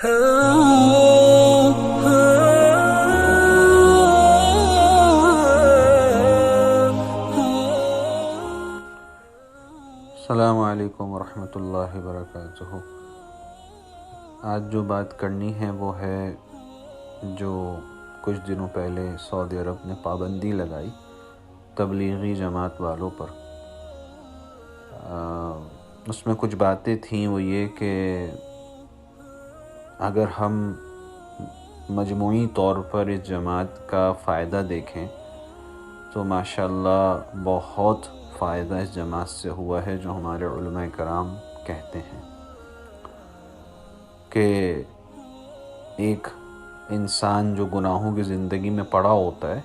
السلام علیکم ورحمۃ اللہ وبرکاتہ۔ آج جو بات کرنی ہے وہ ہے جو کچھ دنوں پہلے سعودی عرب نے پابندی لگائی تبلیغی جماعت والوں پر۔ اس میں کچھ باتیں تھیں، وہ یہ کہ اگر ہم مجموعی طور پر اس جماعت کا فائدہ دیکھیں تو ماشاءاللہ بہت فائدہ اس جماعت سے ہوا ہے، جو ہمارے علماء کرام کہتے ہیں کہ ایک انسان جو گناہوں کی زندگی میں پڑا ہوتا ہے،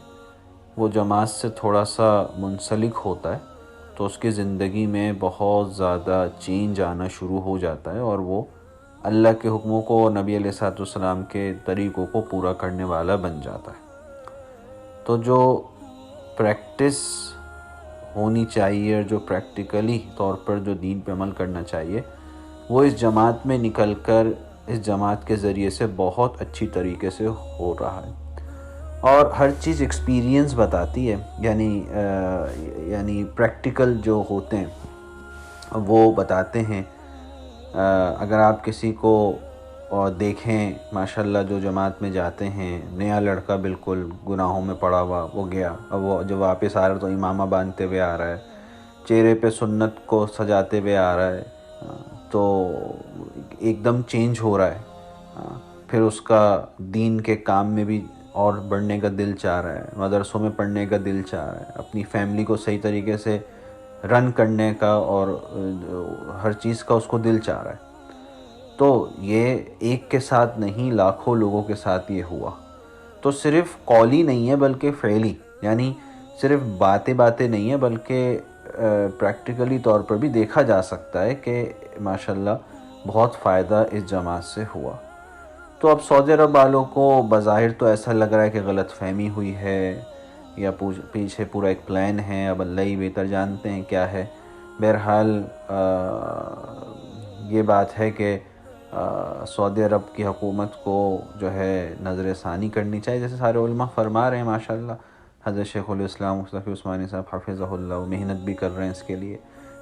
وہ جماعت سے تھوڑا سا منسلک ہوتا ہے تو اس کی زندگی میں بہت زیادہ چینج آنا شروع ہو جاتا ہے، اور وہ اللہ کے حکموں کو، نبی علیہ الصلوۃ والسلام کے طریقوں کو پورا کرنے والا بن جاتا ہے۔ تو جو پریکٹس ہونی چاہیے، جو پریکٹیکلی طور پر جو دین پہ عمل کرنا چاہیے، وہ اس جماعت میں نکل کر اس جماعت کے ذریعے سے بہت اچھی طریقے سے ہو رہا ہے، اور ہر چیز ایکسپیرینس بتاتی ہے، یعنی پریکٹیکل جو ہوتے ہیں وہ بتاتے ہیں۔ اگر آپ کسی کو دیکھیں، ماشاءاللہ جو جماعت میں جاتے ہیں، نیا لڑکا بالکل گناہوں میں پڑا ہوا، وہ گیا، اب وہ جو واپس آ رہا ہے تو امامہ باندھتے ہوئے آ رہا ہے، چہرے پہ سنت کو سجاتے ہوئے آ رہا ہے، تو ایک دم چینج ہو رہا ہے۔ پھر اس کا دین کے کام میں بھی اور بڑھنے کا دل چاہ رہا ہے، مدرسوں میں پڑھنے کا دل چاہ رہا ہے، اپنی فیملی کو صحیح طریقے سے رن کرنے کا اور ہر چیز کا اس کو دل چاہ رہا ہے۔ تو یہ ایک کے ساتھ نہیں، لاکھوں لوگوں کے ساتھ یہ ہوا۔ تو صرف قولی نہیں ہے بلکہ فعلی، یعنی صرف باتیں نہیں ہیں بلکہ پریکٹیکلی طور پر بھی دیکھا جا سکتا ہے کہ ماشاءاللہ بہت فائدہ اس جماعت سے ہوا۔ تو اب سعودی عرب والوں کو بظاہر تو ایسا لگ رہا ہے کہ غلط فہمی ہوئی ہے یا پیچھے پورا ایک پلان ہے، اب اللہ ہی بہتر جانتے ہیں کیا ہے۔ بہرحال یہ بات ہے کہ سعودی عرب کی حکومت کو جو ہے نظر ثانی کرنی چاہیے، جیسے سارے علماء فرما رہے ہیں ماشاءاللہ۔ حضرت شیخ الاسلام مصطفی عثمانی صاحب حفظہ اللہ محنت بھی کر رہے ہیں اس کے لیے،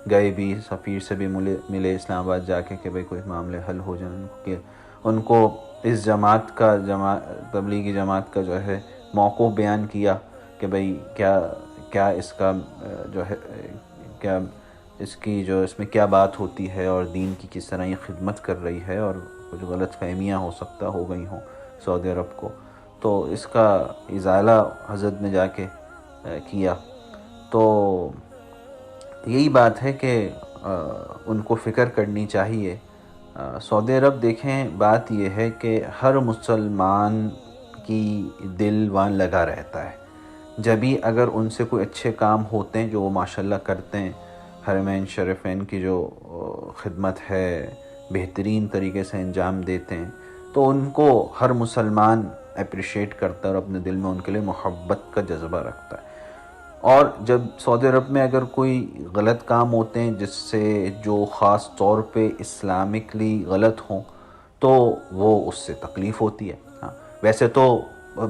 گئے بھی، سفیر سے بھی ملے اسلام آباد جا کے کہ بھئی کوئی معاملے حل ہو جائیں، کہ ان کو اس جماعت کا تبلیغی جماعت کا جو ہے موقف بیان کیا کہ بھئی کیا اس کا جو ہے کیا اس کی جو اس میں کیا بات ہوتی ہے، اور دین کی کس طرح یہ خدمت کر رہی ہے، اور کچھ غلط فہمیاں ہو گئی ہوں سعودی عرب کو، تو اس کا ازالہ حضرت نے جا کے کیا۔ تو یہی بات ہے کہ ان کو فکر کرنی چاہیے۔ سعودی عرب دیکھیں، بات یہ ہے کہ ہر مسلمان کی دل وہاں لگا رہتا ہے، جبھی اگر ان سے کوئی اچھے کام ہوتے ہیں جو وہ ماشاءاللہ کرتے ہیں، حرمین شریفین کی جو خدمت ہے بہترین طریقے سے انجام دیتے ہیں، تو ان کو ہر مسلمان اپریشیٹ کرتا ہے اور اپنے دل میں ان کے لیے محبت کا جذبہ رکھتا ہے۔ اور جب سعودی عرب میں اگر کوئی غلط کام ہوتے ہیں جس سے جو خاص طور پہ اسلامکلی غلط ہوں، تو وہ اس سے تکلیف ہوتی ہے۔ ویسے تو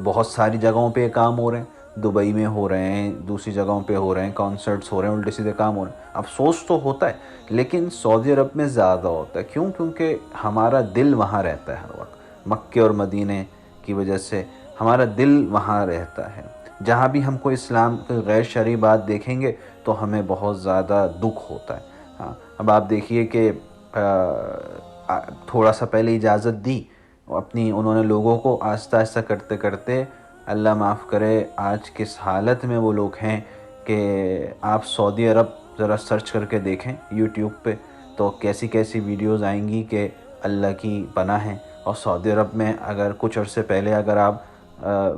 بہت ساری جگہوں پہ یہ کام ہو رہے ہیں، دبئی میں ہو رہے ہیں، دوسری جگہوں پہ ہو رہے ہیں، کانسرٹس ہو رہے ہیں، الٹے سیدھے کام ہو رہے ہیں، افسوس تو ہوتا ہے، لیکن سعودی عرب میں زیادہ ہوتا ہے۔ کیونکہ ہمارا دل وہاں رہتا ہے ہر وقت، مکے اور مدینے کی وجہ سے ہمارا دل وہاں رہتا ہے۔ جہاں بھی ہم کو اسلام کی غیر شرعی بات دیکھیں گے تو ہمیں بہت زیادہ دکھ ہوتا ہے۔ اب آپ دیکھیے کہ تھوڑا سا پہلے اجازت دی انہوں نے لوگوں کو، آہستہ آہستہ کرتے کرتے اللہ معاف کرے آج کس حالت میں وہ لوگ ہیں کہ آپ سعودی عرب ذرا سرچ کر کے دیکھیں یوٹیوب پہ، تو کیسی کیسی ویڈیوز آئیں گی کہ اللہ کی پناہ ہیں۔ اور سعودی عرب میں اگر کچھ عرصے پہلے اگر آپ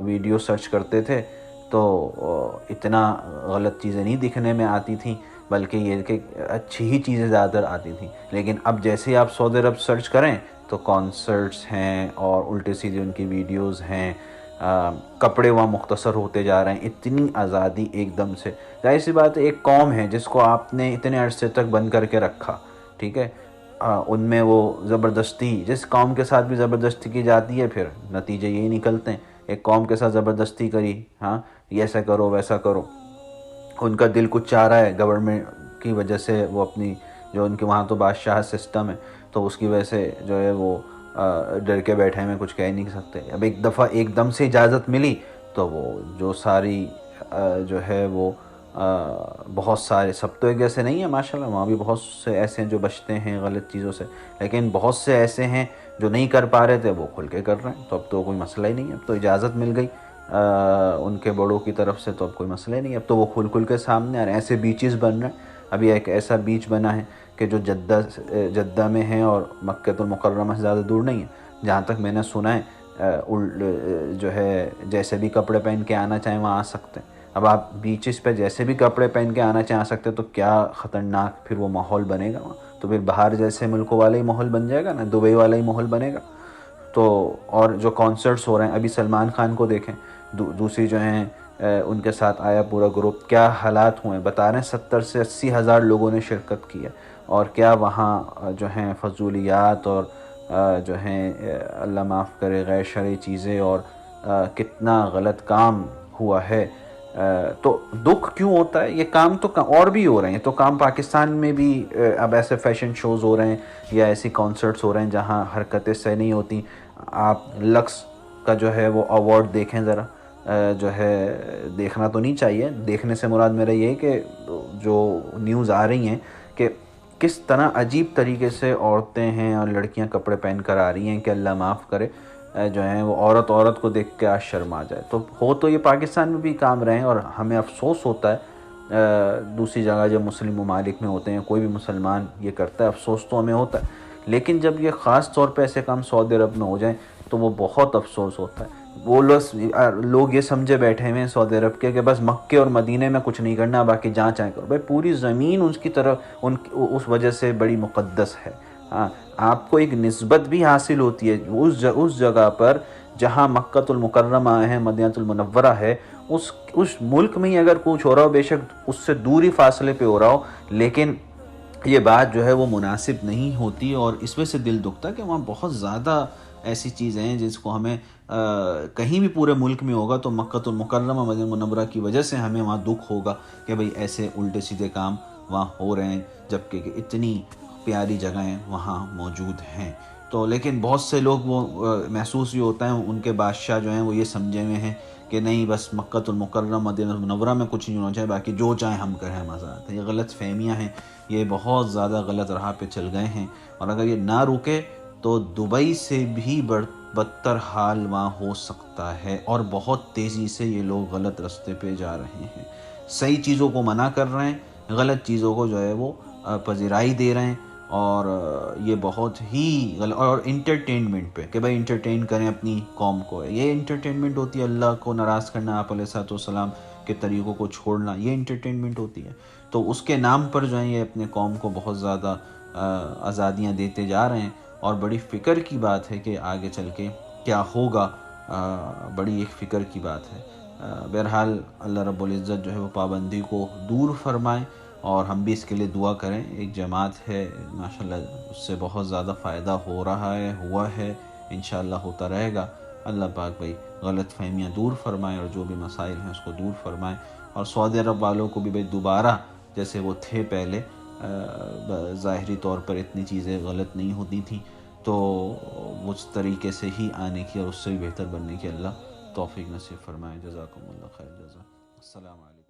ویڈیو سرچ کرتے تھے تو اتنا غلط چیزیں نہیں دکھنے میں آتی تھیں، بلکہ یہ کہ اچھی ہی چیزیں زیادہ آتی تھیں۔ لیکن اب جیسے ہی آپ سعودی عرب سرچ کریں تو کانسرٹس ہیں اور الٹے سیدھے ان کی ویڈیوز ہیں، کپڑے وہاں مختصر ہوتے جا رہے ہیں، اتنی آزادی ایک دم سے۔ ظاہر سی بات ہے، ایک قوم ہے جس کو آپ نے اتنے عرصے تک بند کر کے رکھا، ٹھیک ہے، ان میں وہ زبردستی، جس قوم کے ساتھ بھی زبردستی کی جاتی ہے پھر نتیجے یہی نکلتے ہیں. ایک قوم کے ساتھ زبردستی کری، ہاں یہ ایسا کرو ویسا کرو، ان کا دل کچھ چاہ رہا ہے گورنمنٹ کی وجہ سے، وہ اپنی جو ان کے وہاں تو بادشاہ سسٹم ہے تو اس کی وجہ سے جو ہے وہ ڈر کے بیٹھے میں کچھ کہہ نہیں سکتے. اب ایک دفعہ ایک دم سے اجازت ملی تو وہ جو ساری جو ہے وہ بہت سارے، سب تو ایک جیسے نہیں ہیں ماشاءاللہ، وہاں بھی بہت سے ایسے ہیں جو بچتے ہیں غلط چیزوں سے، لیکن بہت سے ایسے ہیں جو نہیں کر پا رہے تھے وہ کھل کے کر رہے ہیں. تو اب تو کوئی مسئلہ ہی نہیں ہے، اب تو اجازت مل گئی ان کے بڑوں کی طرف سے، تو اب کوئی مسئلہ ہی نہیں ہے. اب تو وہ کھل کے سامنے آ رہے ہیں. ایسے بیچز بن رہے ہیں. ابھی ایک ایسا بیچ بنا ہے کہ جو جدہ میں ہے اور مکہ المکرمہ سے زیادہ دور نہیں ہے، جہاں تک میں نے سنا ہے جو ہے جیسے بھی کپڑے پہن کے آنا چاہیں وہاں آ سکتے ہیں. اب آپ بیچز پہ جیسے بھی کپڑے پہن کے آنا چاہیں آ سکتے تو کیا خطرناک پھر وہ ماحول بنے گا وہاں. تو پھر باہر جیسے ملکوں والا ہی ماحول بن جائے گا نا، دبئی والا ہی ماحول بنے گا. تو اور جو کانسرٹس ہو رہے ہیں، ابھی سلمان خان کو دیکھیں، دوسری جو ہیں ان کے ساتھ آیا پورا گروپ، کیا حالات ہوئے ہیں بتا رہے ہیں. 70 سے 80 ہزار لوگوں نے شرکت کی ہے، اور کیا وہاں جو ہیں فضولیات اور جو ہیں اللہ معاف کرے غیر شرعی چیزیں اور کتنا غلط کام ہوا ہے. تو دکھ کیوں ہوتا ہے؟ یہ کام تو اور بھی ہو رہے ہیں، تو کام پاکستان میں بھی اب ایسے فیشن شوز ہو رہے ہیں یا ایسی کانسرٹس ہو رہے ہیں جہاں حرکتیں صحیح نہیں ہوتی. آپ لکس کا جو ہے وہ ایوارڈ دیکھیں ذرا، جو ہے دیکھنا تو نہیں چاہیے، دیکھنے سے مراد میرا یہ ہے کہ جو نیوز آ رہی ہیں کہ کس طرح عجیب طریقے سے عورتیں ہیں اور لڑکیاں کپڑے پہن کر آ رہی ہیں کہ اللہ معاف کرے جو ہیں وہ عورت کو دیکھ کے شرم آ جائے. تو یہ پاکستان میں بھی کام رہے ہیں، اور ہمیں افسوس ہوتا ہے دوسری جگہ جب مسلم ممالک میں ہوتے ہیں کوئی بھی مسلمان یہ کرتا ہے، افسوس تو ہمیں ہوتا ہے. لیکن جب یہ خاص طور پہ ایسے کام سعودی عرب میں ہو جائیں تو وہ بہت افسوس ہوتا ہے. وہ لوگ یہ سمجھے بیٹھے ہوئے ہیں سعودی عرب کے کہ بس مکے اور مدینے میں کچھ نہیں کرنا، باقی جہاں چاہیں کرو. بھائی پوری زمین اس کی طرف اس وجہ سے بڑی مقدس ہے. ہاں آپ کو ایک نسبت بھی حاصل ہوتی ہے اس جگہ پر جہاں مکہ المکرمہ ہے، مدینہ المنورہ ہے. اس ملک میں ہی اگر کچھ ہو رہا ہو، بے شک اس سے دوری فاصلے پہ ہو رہا ہو، لیکن یہ بات جو ہے وہ مناسب نہیں ہوتی، اور اس وجہ سے دل دکھتا ہے کہ وہاں بہت زیادہ ایسی چیزیں ہیں جس کو ہمیں کہیں بھی پورے ملک میں ہوگا تو مکہ المکرمہ مدینہ منورہ کی وجہ سے ہمیں وہاں دکھ ہوگا کہ بھئی ایسے الٹے سیدھے کام وہاں ہو رہے ہیں، جبکہ کہ اتنی پیاری جگہیں وہاں موجود ہیں. تو لیکن بہت سے لوگ وہ محسوس بھی ہوتا ہے، ان کے بادشاہ جو ہیں وہ یہ سمجھے ہوئے ہیں کہ نہیں بس مکہ المکرمہ مدینہ منورہ میں کچھ نہیں ہونا چاہیے، باقی جو چاہیں ہم کریں مزہ آتا ہے. یہ غلط فہمیاں ہیں، یہ بہت زیادہ غلط راہ پہ چل گئے ہیں، اور اگر یہ نہ رکے تو دبئی سے بھی بدتر حال وہاں ہو سکتا ہے. اور بہت تیزی سے یہ لوگ غلط رستے پہ جا رہے ہیں، صحیح چیزوں کو منع کر رہے ہیں، غلط چیزوں کو جو ہے وہ پذیرائی دے رہے ہیں. اور یہ بہت ہی غلط. اور انٹرٹینمنٹ پہ کہ بھائی انٹرٹین کریں اپنی قوم کو، یہ انٹرٹینمنٹ ہوتی ہے. اللہ کو ناراض کرنا، آپ علیہ السلام کے طریقوں کو چھوڑنا، یہ انٹرٹینمنٹ ہوتی ہے. تو اس کے نام پر جو ہے یہ اپنے قوم کو بہت زیادہ آزادیاں دیتے جا رہے ہیں، اور بڑی فکر کی بات ہے کہ آگے چل کے کیا ہوگا. بڑی ایک فکر کی بات ہے. بہرحال اللہ رب العزت جو ہے وہ پابندی کو دور فرمائے، اور ہم بھی اس کے لیے دعا کریں. ایک جماعت ہے ماشاءاللہ، اس سے بہت زیادہ فائدہ ہو رہا ہے، ہوا ہے، انشاءاللہ ہوتا رہے گا. اللہ پاک بھائی غلط فہمیاں دور فرمائے، اور جو بھی مسائل ہیں اس کو دور فرمائے. اور سعودی عرب والوں کو بھی بھائی دوبارہ جیسے وہ تھے پہلے، ظاہری طور پر اتنی چیزیں غلط نہیں ہوتی تھیں، تو اس طریقے سے ہی آنے کی اور اس سے بھی بہتر بننے کی اللہ توفیق نصیب فرمائے. جزاکم اللہ خیر جزا. السلام علیکم.